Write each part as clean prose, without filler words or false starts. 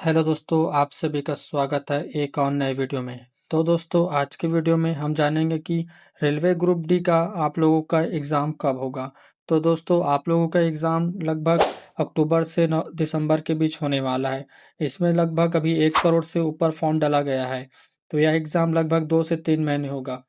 Hello दोस्तों, आप सभी का स्वागत है एक और नए वीडियो में। तो दोस्तों, आज के वीडियो में हम जानेंगे कि रेलवे ग्रुप डी का आप लोगों का एग्ज़ाम कब होगा। तो दोस्तों, आप लोगों का एग्ज़ाम लगभग अक्टूबर से दिसंबर के बीच होने वाला है। इसमें लगभग अभी 1 करोड़ से ऊपर फॉर्म डाला गया है। तो यह एग्ज़ाम लगभग 2 से 3 महीने होगा।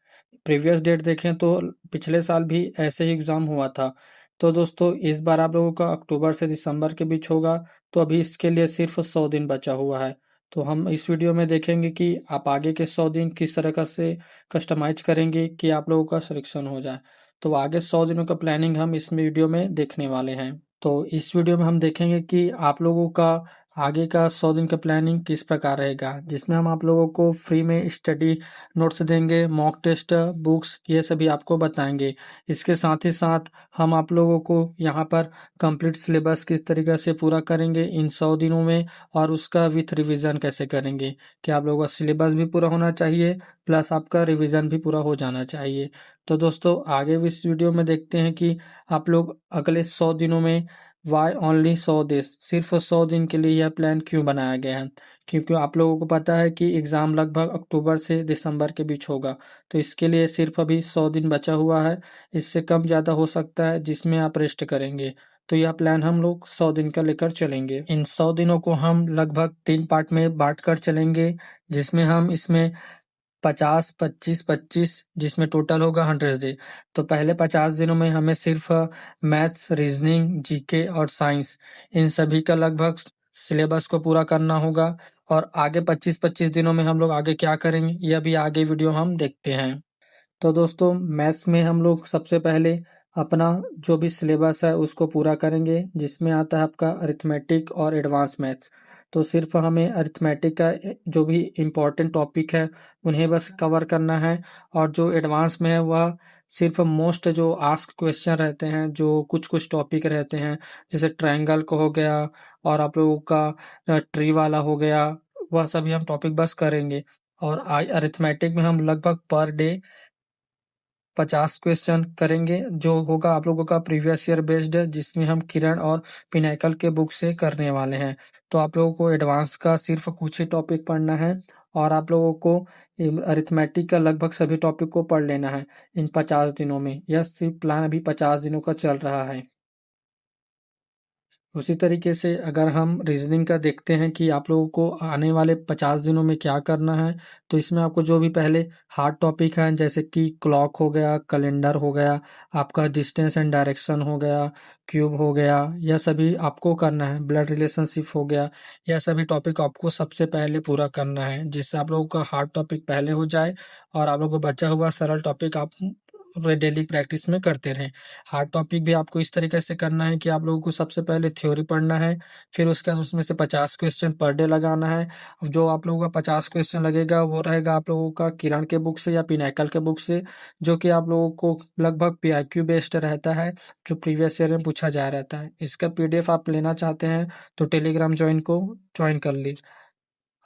प्रीवियस डेट देखें तो पिछले साल भी ऐसे ही एग्ज़ाम हुआ था। तो दोस्तों, इस बार आप लोगों का अक्टूबर से दिसंबर के बीच होगा। तो अभी इसके लिए सिर्फ 100 दिन बचा हुआ है। तो हम इस वीडियो में देखेंगे कि आप आगे के 100 दिन किस तरह का से कस्टमाइज करेंगे कि आप लोगों का सिलेक्शन हो जाए। तो आगे 100 दिनों का प्लानिंग हम इस वीडियो में देखने वाले हैं। तो इस वीडियो में हम देखेंगे कि आप लोगों का आगे का 100 दिन का प्लानिंग किस प्रकार रहेगा, जिसमें हम आप लोगों को फ्री में स्टडी नोट्स देंगे, मॉक टेस्ट, बुक्स, ये सभी आपको बताएंगे। इसके साथ ही साथ हम आप लोगों को यहाँ पर कंप्लीट सिलेबस किस तरीके से पूरा करेंगे इन 100 दिनों में, और उसका विथ रिवीजन कैसे करेंगे कि आप लोगों का सिलेबस भी पूरा होना चाहिए प्लस आपका रिवीजन भी पूरा हो जाना चाहिए। तो दोस्तों, आगे भी इस वीडियो में देखते हैं कि आप लोग अगले 100 दिनों में वाई ओनली 100 डेज, सिर्फ 100 दिन के लिए यह प्लान क्यों बनाया गया है। क्योंकि आप लोगों को पता है कि एग्ज़ाम लगभग अक्टूबर से दिसंबर के बीच होगा। तो इसके लिए सिर्फ अभी 100 दिन बचा हुआ है। इससे कम ज़्यादा हो सकता है जिसमें आप रेस्ट करेंगे। तो यह प्लान हम लोग 100 दिन का लेकर चलेंगे। इन 100 दिनों को हम लगभग 3 पार्ट में बाँट कर चलेंगे, जिसमें हम इसमें 50, 25, 25, जिसमें टोटल होगा 100 डे। तो पहले 50 दिनों में हमें सिर्फ मैथ्स, रीजनिंग, जीके और साइंस, इन सभी का लगभग सिलेबस को पूरा करना होगा। और आगे 25-25 दिनों में हम लोग आगे क्या करेंगे, यह भी आगे वीडियो हम देखते हैं। तो दोस्तों, मैथ्स में हम लोग सबसे पहले अपना जो भी सिलेबस है उसको पूरा करेंगे, जिसमें आता है आपका अरिथमेटिक और एडवांस मैथ्स। तो सिर्फ हमें अरिथमेटिक का जो भी इम्पोर्टेंट टॉपिक है उन्हें बस कवर करना है। और जो एडवांस में है वह सिर्फ मोस्ट जो आस्क क्वेश्चन रहते हैं, जो कुछ कुछ टॉपिक रहते हैं, जैसे ट्रायंगल को हो गया और आप लोगों का ट्री वाला हो गया, वह सभी हम टॉपिक बस करेंगे। और अरिथमेटिक में हम लगभग पर डे 50 क्वेश्चन करेंगे, जो होगा आप लोगों का प्रीवियस ईयर बेस्ड है, जिसमें हम किरण और पिनाकल के बुक से करने वाले हैं। तो आप लोगों को एडवांस का सिर्फ कुछ ही टॉपिक पढ़ना है, और आप लोगों को अरिथमेटिक का लगभग सभी टॉपिक को पढ़ लेना है इन 50 दिनों में। यह सिर्फ प्लान अभी 50 दिनों का चल रहा है। उसी तरीके से अगर हम रीजनिंग का देखते हैं कि आप लोगों को आने वाले 50 दिनों में क्या करना है, तो इसमें आपको जो भी पहले हार्ड टॉपिक हैं, जैसे कि क्लॉक हो गया, कैलेंडर हो गया, आपका डिस्टेंस एंड डायरेक्शन हो गया, क्यूब हो गया, यह सभी आपको करना है। ब्लड रिलेशनशिप हो गया, यह सभी टॉपिक आपको सबसे पहले पूरा करना है, जिससे आप लोगों का हार्ड टॉपिक पहले हो जाए और आप लोगों को बचा हुआ सरल टॉपिक आप डेली प्रैक्टिस में करते रहें। हार्ड टॉपिक भी आपको इस तरीके से करना है कि आप लोगों को सबसे पहले थ्योरी पढ़ना है, फिर उसके बाद उसमें से 50 क्वेश्चन पर डे लगाना है। जो आप लोगों का 50 क्वेश्चन लगेगा वो रहेगा आप लोगों का किरण के बुक से या पिनाकल के बुक से, जो कि आप लोगों को लगभग पीआईक्यू बेस्ड रहता है, जो प्रीवियस ईयर में पूछा जा रहता है। इसका पीडीएफ आप लेना चाहते हैं तो टेलीग्राम ज्वाइन कर लीजिए।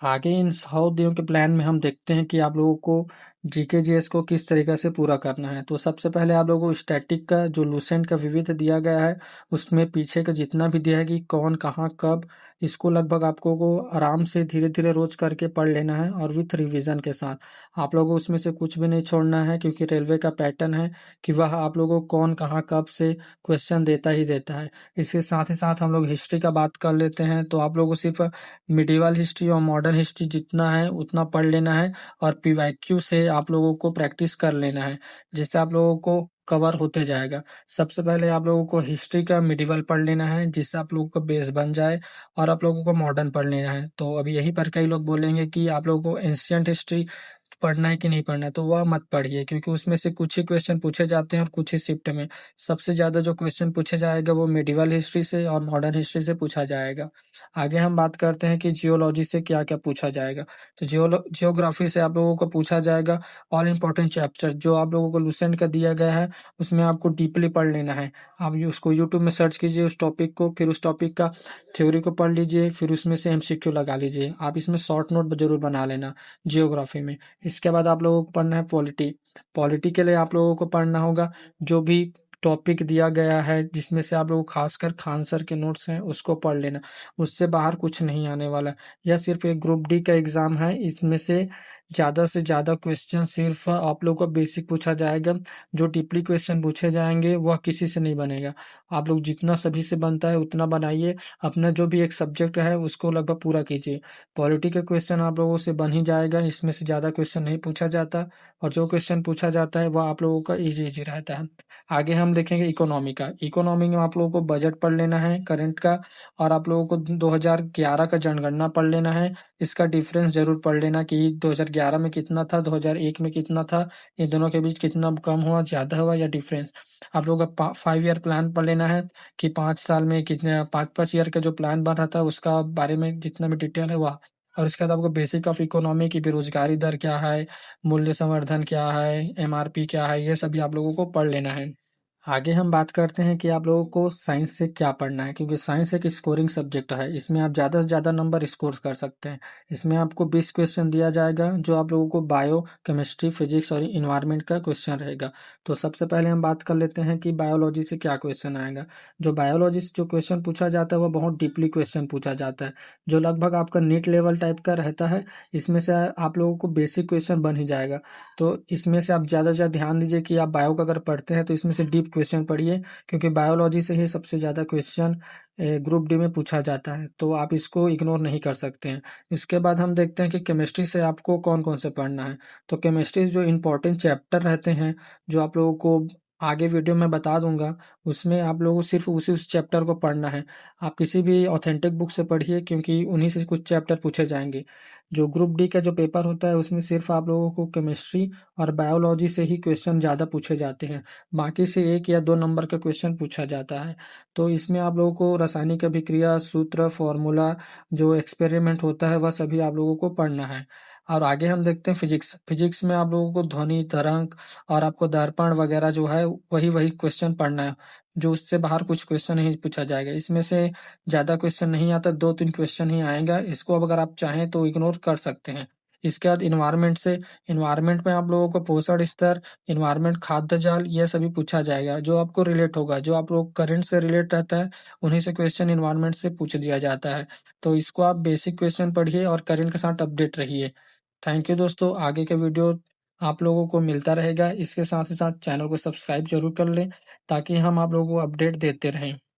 आगे इन 100 दिनों के प्लान में हम देखते हैं कि आप लोगों को जीके जीएस को किस तरीके से पूरा करना है। तो सबसे पहले आप लोगों को स्टैटिक का जो लूसेंट का विविध दिया गया है, उसमें पीछे का जितना भी दिया है कि कौन कहाँ कब, इसको लगभग आपको को आराम से धीरे धीरे रोज करके पढ़ लेना है, और विथ रिवीजन के साथ। आप लोगों को उसमें से कुछ भी नहीं छोड़ना है, क्योंकि रेलवे का पैटर्न है कि वह आप लोगों को कौन कहाँ कब से क्वेश्चन देता ही देता है। इसके साथ ही साथ हम लोग हिस्ट्री का बात कर लेते हैं। तो आप लोगों को सिर्फ मिडिवल हिस्ट्री और मॉडर्न हिस्ट्री जितना है उतना पढ़ लेना है, और पीवाईक्यू से आप लोगों को प्रैक्टिस कर लेना है, जिससे आप लोगों को कवर होते जाएगा। सबसे पहले आप लोगों को हिस्ट्री का मिडिवल पढ़ लेना है, जिससे आप लोगों को बेस बन जाए, और आप लोगों को मॉडर्न पढ़ लेना है। तो अभी यहीं पर कई लोग बोलेंगे कि आप लोगों को एंशियंट हिस्ट्री पढ़ना है कि नहीं पढ़ना है, तो वह मत पढ़िए, क्योंकि उसमें से कुछ ही क्वेश्चन पूछे जाते हैं और कुछ ही शिफ्ट में। सबसे ज़्यादा जो क्वेश्चन पूछे जाएगा वो मिडिवल हिस्ट्री से और मॉडर्न हिस्ट्री से पूछा जाएगा। आगे हम बात करते हैं कि जियोलॉजी से क्या-क्या पूछा जाएगा। तो जियोग्राफी से आप लोगों को पूछा जाएगा ऑल इम्पोर्टेंट चैप्टर, जो आप लोगों को लुसेंट का दिया गया है, उसमें आपको डीपली पढ़ लेना है। आप उसको यूट्यूब में सर्च कीजिए उस टॉपिक को, फिर उस टॉपिक का थ्योरी को पढ़ लीजिए, फिर उसमें से एमसीक्यू लगा लीजिए। आप इसमें शॉर्ट नोट ज़रूर बना लेना जियोग्राफी में। इसके बाद आप लोगों को पढ़ना है पॉलिटी। पॉलिटी के लिए आप लोगों को पढ़ना होगा जो भी टॉपिक दिया गया है जिसमें से आप लोग खासकर खान सर के नोट्स हैं उसको पढ़ लेना, उससे बाहर कुछ नहीं आने वाला। यह सिर्फ एक ग्रुप डी का एग्जाम है, इसमें से ज़्यादा क्वेश्चन सिर्फ आप लोग को बेसिक पूछा जाएगा। जो डीपली क्वेश्चन पूछे जाएंगे वह किसी से नहीं बनेगा। आप लोग जितना सभी से बनता है उतना बनाइए, अपना जो भी एक सब्जेक्ट है उसको लगभग पूरा कीजिए। पॉलिटी का क्वेश्चन आप लोगों से बन ही जाएगा, इसमें से ज़्यादा क्वेश्चन नहीं पूछा जाता, और जो क्वेश्चन पूछा जाता है वह आप लोगों का इजी इजी रहता है। आगे हम देखेंगे इकोनॉमी का। इकोनॉमी में आप लोगों को बजट पढ़ लेना है करंट का, और आप लोगों को 2011 का जनगणना पढ़ लेना है। इसका डिफरेंस जरूर पढ़ लेना कि 2011 में कितना था, 2001 में कितना था, इन दोनों के बीच कितना कम हुआ, ज़्यादा हुआ या डिफरेंस। आप लोगों का 5 ईयर प्लान पढ़ लेना है कि 5 साल में कितने 5-5 ईयर का जो प्लान बन रहा था उसका बारे में जितना भी डिटेल है वह। और इसके बाद आपको बेसिक ऑफ इकोनॉमी की बेरोजगारी दर क्या है, मूल्य संवर्धन क्या है, एमआरपी क्या है, ये सभी आप लोगों को पढ़ लेना है। आगे हम बात करते हैं कि आप लोगों को साइंस से क्या पढ़ना है, क्योंकि साइंस एक स्कोरिंग सब्जेक्ट है। इसमें आप ज़्यादा से ज़्यादा नंबर स्कोर कर सकते हैं। इसमें आपको 20 क्वेश्चन दिया जाएगा, जो आप लोगों को बायो, केमिस्ट्री, फिजिक्स और इन्वायरमेंट का क्वेश्चन रहेगा। तो सबसे पहले हम बात कर लेते हैं कि बायोलॉजी से क्या क्वेश्चन आएगा। जो बायोलॉजी से जो क्वेश्चन पूछा जाता है वह बहुत डीपली क्वेश्चन पूछा जाता है, जो लगभग आपका नीट लेवल टाइप का रहता है। इसमें से आप लोगों को बेसिक क्वेश्चन बन ही जाएगा। तो इसमें से आप ज़्यादा से ज़्यादा ध्यान दीजिए कि आप बायो का अगर पढ़ते हैं तो इसमें से डीप क्वेश्चन पढ़िए, क्योंकि बायोलॉजी से ही सबसे ज़्यादा क्वेश्चन ग्रुप डी में पूछा जाता है, तो आप इसको इग्नोर नहीं कर सकते हैं। इसके बाद हम देखते हैं कि केमिस्ट्री से आपको कौन कौन से पढ़ना है। तो केमिस्ट्री जो इंपॉर्टेंट चैप्टर रहते हैं, जो आप लोगों को आगे वीडियो में बता दूंगा, उसमें आप लोगों को सिर्फ उस चैप्टर को पढ़ना है। आप किसी भी ऑथेंटिक बुक से पढ़िए, क्योंकि उन्हीं से कुछ चैप्टर पूछे जाएंगे। जो ग्रुप डी का जो पेपर होता है उसमें सिर्फ आप लोगों को केमिस्ट्री और बायोलॉजी से ही क्वेश्चन ज़्यादा पूछे जाते हैं, बाकी से 1 या 2 नंबर का क्वेश्चन पूछा जाता है। तो इसमें आप लोगों को रासायनिक अभिक्रिया, सूत्र, फॉर्मूला, जो एक्सपेरिमेंट होता है वह सभी आप लोगों को पढ़ना है। और आगे हम देखते हैं फिजिक्स। फिजिक्स में आप लोगों को ध्वनि तरंग और आपको दर्पण वगैरह जो है वही वही क्वेश्चन पढ़ना है, जो उससे बाहर कुछ क्वेश्चन नहीं पूछा जाएगा। इसमें से ज़्यादा क्वेश्चन नहीं आता, 2-3 क्वेश्चन ही आएगा। इसको अब अगर आप चाहें तो इग्नोर कर सकते हैं। इसके बाद इन्वायरमेंट से, इन्वायरमेंट में आप लोगों को पोषण स्तर, इन्वायरमेंट, खाद्य जाल, यह सभी पूछा जाएगा, जो आपको रिलेट होगा, जो आप लोग करंट से रिलेट रहता है उन्हीं से क्वेश्चन इन्वायरमेंट से पूछ दिया जाता है। तो इसको आप बेसिक क्वेश्चन पढ़िए और करंट के साथ अपडेट रहिए। थैंक यू दोस्तों। आगे का वीडियो आप लोगों को मिलता रहेगा। इसके साथ ही साथ चैनल को सब्सक्राइब जरूर कर लें, ताकि हम आप लोगों को अपडेट देते रहें।